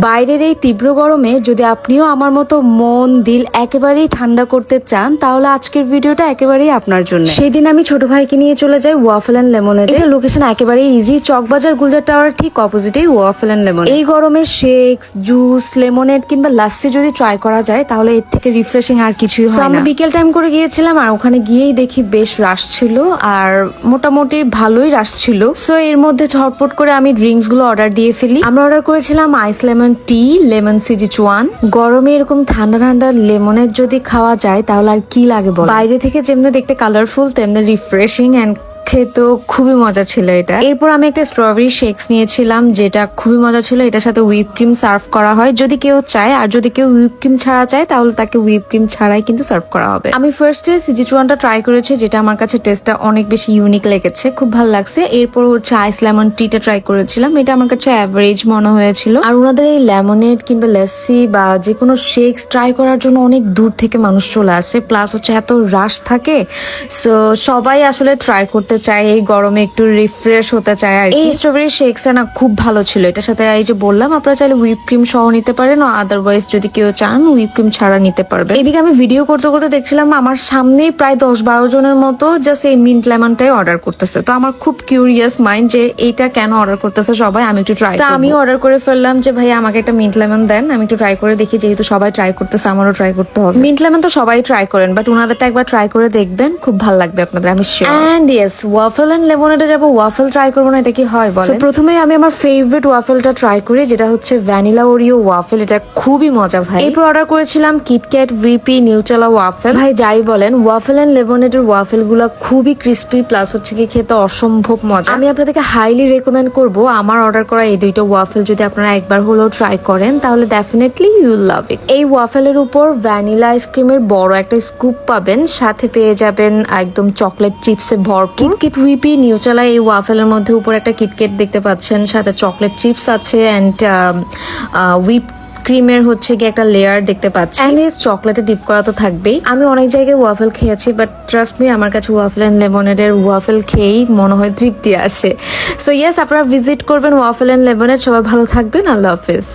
বাইরের এই তীব্র গরমে যদি আপনিও আমার মতো মন দিল একেবারেই ঠান্ডা করতে চান তাহলে আজকের ভিডিওটা একেবারেই আপনার জন্য। সেদিন আমি ছোট ভাইকে নিয়ে চলে যাই ওয়াফেল এন্ড লেমনেড। এটা লোকেশন একেবারেই ইজি, চকবাজার গুলজার টাওয়ার ঠিক অপোজিটেই ওয়াফেল এন্ড লেমনেড। এই গরমে শেকস, জুস, লেমনেড কিংবা লাস্সি যদি ট্রাই করা যায় তাহলে এর থেকে রিফ্রেশিং আর কিছুই হয় না। আমি বিকেল টাইম করে গিয়েছিলাম আর ওখানে গিয়েই দেখি বেশ রাশ ছিল আর মোটামুটি ভালোই রাশ ছিল। সো এর মধ্যে ঝটপট করে আমি ড্রিঙ্কস গুলো অর্ডার দিয়ে ফেলি। আমরা অর্ডার করেছিলাম আইস লেমন টি, লেমন সিজিচুয়ান। গরমে এরকম ঠান্ডা ঠান্ডা লেমনের যদি খাওয়া যায় তাহলে আর কি লাগে বল। বাইরে থেকে যেমনি দেখতে কালারফুল তেমনি রিফ্রেশিং এন্ড খেতে খুবই মজা ছিল এটা। এরপর আমি একটা স্ট্রবেরি শেকস নিয়েছিলাম যেটা খুবই মজা ছিল। এটার সাথে হুইপ ক্রিম সার্ভ করা হয় যদি কেউ চায়, আর যদি কেউ হুইপ ক্রিম ছাড়া চায় তাহলে তাকে হুইপ ক্রিম ছাড়াই কিন্তু সার্ভ করা হবে। আমি ফার্স্টে সিজিচুয়ানটা ট্রাই করেছি যেটা আমার কাছে টেস্টটা অনেক বেশি ইউনিক লেগেছে, খুব ভালো লাগছে। এরপর হচ্ছে আইস লেমন টিটা ট্রাই করেছিলাম, এটা আমার কাছে অ্যাভারেজ মনে হয়েছিল। আর ওনাদের এই লেমনেড কিংবা লাস্সি বা যে কোনো শেকস ট্রাই করার জন্য অনেক দূর থেকে মানুষ চলে আসে, প্লাস হচ্ছে এত রাশ থাকে। সো সবাই আসলে ট্রাই করতে চাই, এই গরমে একটু রিফ্রেশ হতে চায়। আর এই স্ট্রবেরি শেকসটা না খুব ভালো ছিল। এটার সাথে এই যে বললাম আপনারা চাইলে হুইপ ক্রিম সহ নিতে পারেন, আদারওয়াইজ যদি কেউ চান হুইপ ক্রিম ছাড়া নিতে পারবেন। এদিকে আমি ভিডিও করতে করতে দেখছিলাম আমার সামনেই প্রায় 10-12 জনের মতো জাস্ট এই মিন্ট লেমনটাই অর্ডার করতেছে। তো আমার খুব কিউরিয়াস মাইন্ড যে এইটা কেন অর্ডার করতেছে সবাই, আমি একটু ট্রাই। তো আমি অর্ডার করে ফেললাম যে ভাই আমাকে একটা মিন্ট লেমন দেন, আমি একটু ট্রাই করে দেখি। যেহেতু সবাই ট্রাই করতেছে আমারও ট্রাই করতে হবে। মিন্ট লেমন তো সবাই ট্রাই করেন, বাট ওনাদেরটা একবার ট্রাই করে দেখবেন, খুব ভালো লাগবে আপনাদের, আমি sure. And yes, waffle and লেমনেডে যাবো, ওয়াফেল ট্রাই করবো না এটা কি হয় বলেন? প্রথমে আমি আমার ফেভারিট ওয়াফেলটা ট্রাই করি যেটা হচ্ছে ভ্যানিলা ওরিও ওয়াফেল। এটা খুবই মজা ভাই। এরপর অর্ডার করেছিলাম কিটক্যাট ভিপি নিউটেলা ওয়াফেল। ভাই যাই বলেন ওয়াফেল এন্ড লেমনেডের ওয়াফেল গুলা খুবই ক্রিস্পি, প্লাস হচ্ছে কি খেতে অসম্ভব মজা। আমি আপনাদেরকে হাইলি রেকমেন্ড করবো আমার অর্ডার করা এই দুইটা ওয়াফেল যদি আপনারা একবার হলেও ট্রাই করেন তাহলে ডেফিনেটলি ইউ উইল লাভ ইট। এই ওয়াফেলের উপর ভ্যানিলা আইসক্রিমের বড় একটা স্কুপ পাবেন, সাথে পেয়ে যাবেন একদম চকলেট চিপসে ভরপুর। কিটক্যাট ভিপি নিউটেলা এই ওয়াফেলের মধ্যে উপর একটা কিটক্যাট দেখতে পাচ্ছেন, সাথে চকলেট চিপস আছে এন্ড হুইপ ক্রিমের হচ্ছে কি একটা লেয়ার দেখতে পাচ্ছি। এন্ড এই চকলেটে ডিপ করা তো থাকবেই। আমি অনেক জায়গায় ওয়াফেল খেয়েছি, বাট ট্রাস্ট মি আমার কাছে ওয়াফেল এন্ড লেমনেডের ওয়াফেল খেয়েই মনে হয় তৃপ্তি আসে। সো ইয়েস, আপনারা ভিজিট করবেন ওয়াফেল এন্ড লেমনেড। সবাই ভালো থাকবেন, আল্লাহ হাফেজ।